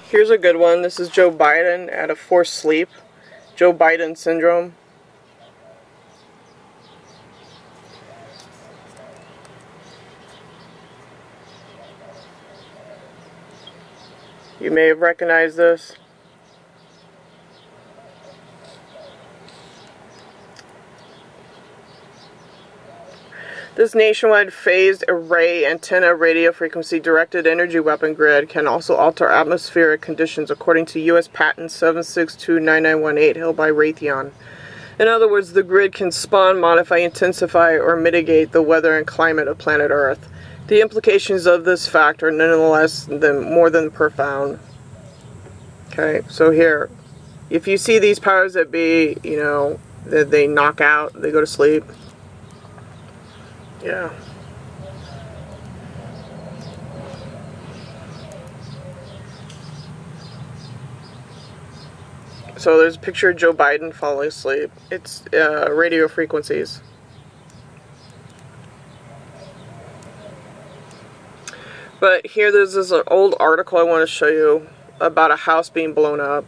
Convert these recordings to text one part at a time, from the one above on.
Here's a good one. This is Joe Biden at a forced sleep. Joe Biden syndrome. You may have recognized this. This nationwide phased array antenna radio frequency directed energy weapon grid can also alter atmospheric conditions according to U.S. Patent 7629918 held by Raytheon. In other words, the grid can spawn, modify, intensify, or mitigate the weather and climate of planet Earth. The implications of this fact are nonetheless more than profound. Okay, so here, if you see these powers that be, you know, that they knock out, they go to sleep. Yeah. So there's a picture of Joe Biden falling asleep. It's radio frequencies. But here there's this old article I want to show you about a house being blown up.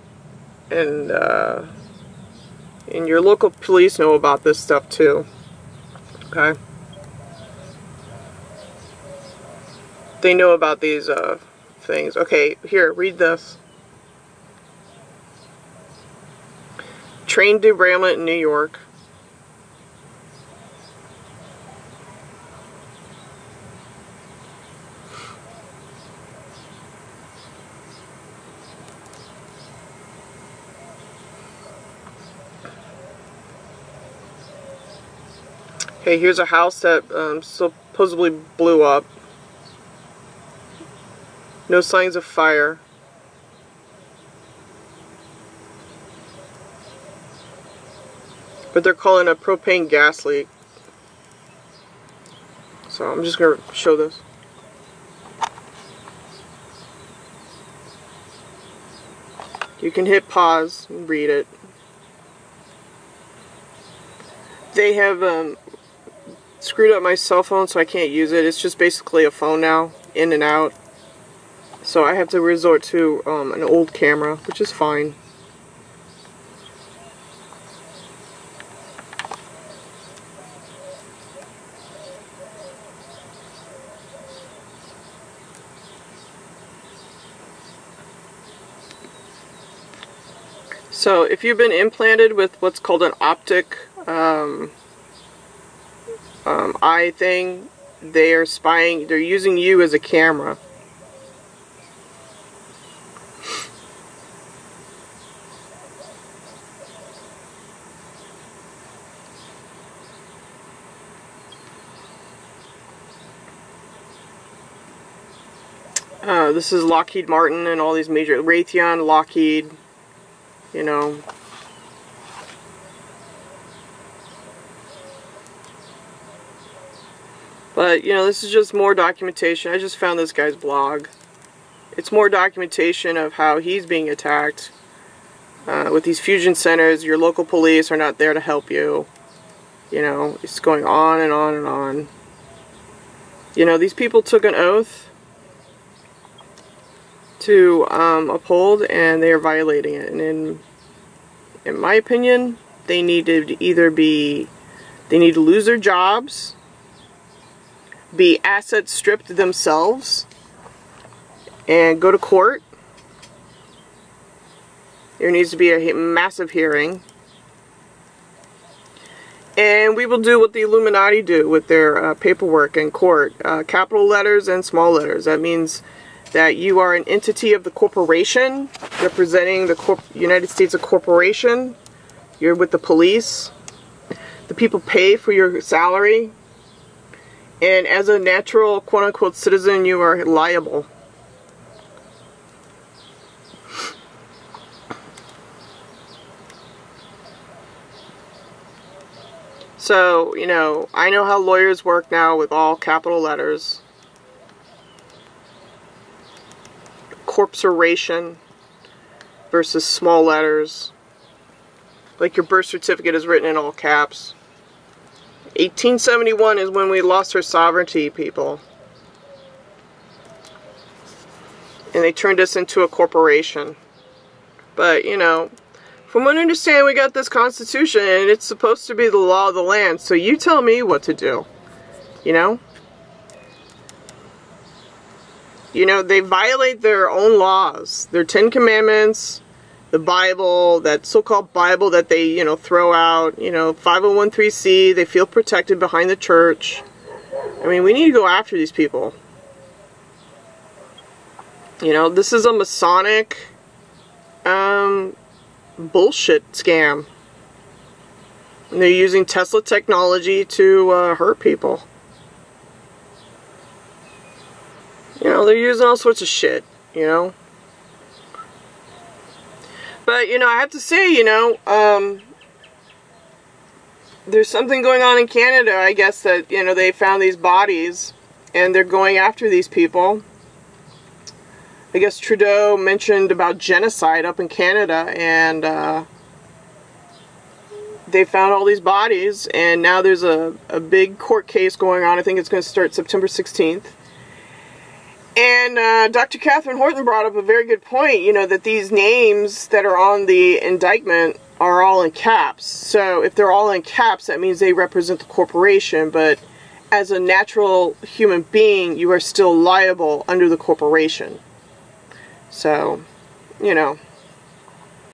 And your local police know about this stuff too. Okay? They know about these things. Okay, here, read this. Train derailment in New York. Okay, here's a house that supposedly blew up. No signs of fire. But they're calling a propane gas leak. So I'm just going to show this. You can hit pause and read it. They have screwed up my cell phone so I can't use it. It's just basically a phone now, in and out. So I have to resort to an old camera, which is fine. So if you've been implanted with what's called an optic eye thing, they are spying, they're using you as a camera. This is Lockheed Martin and all these major, Raytheon, Lockheed, you know. But, you know, this is just more documentation. I just found this guy's blog. It's more documentation of how he's being attacked with these fusion centers. Your local police are not there to help you. You know, it's going on and on and on. You know, these people took an oath to uphold, and they are violating it. And in my opinion, they need to either be, they need to lose their jobs, be asset stripped themselves, and go to court. There needs to be a massive hearing. And we will do what the Illuminati do with their paperwork in court. Capital letters and small letters. That means that you are an entity of the corporation, representing the United States of corporation. You're with the police. The people pay for your salary. And as a natural, quote-unquote, citizen, you are liable. So, you know, I know how lawyers work now with all capital letters. Corporation versus small letters. Like your birth certificate is written in all caps. 1871 is when we lost our sovereignty, people. And and they turned us into a corporation. But, you know, from what I understand, we got this Constitution, and it's supposed to be the law of the land, so you tell me what to do, you know? You know, they violate their own laws, their 10 Commandments, the Bible, that so-called Bible that they, you know, throw out, you know, 501(c), they feel protected behind the church. I mean, we need to go after these people. You know, this is a Masonic bullshit scam. And they're using Tesla technology to hurt people. You know, they're using all sorts of shit, you know. But, you know, I have to say, you know, there's something going on in Canada, I guess, that, you know, they found these bodies, and they're going after these people. I guess Trudeau mentioned about genocide up in Canada, and they found all these bodies, and now there's a big court case going on. I think it's going to start September 16th. And Dr. Catherine Horton brought up a very good point, you know, that these names that are on the indictment are all in caps. So if they're all in caps, that means they represent the corporation, but as a natural human being, you are still liable under the corporation. So, you know.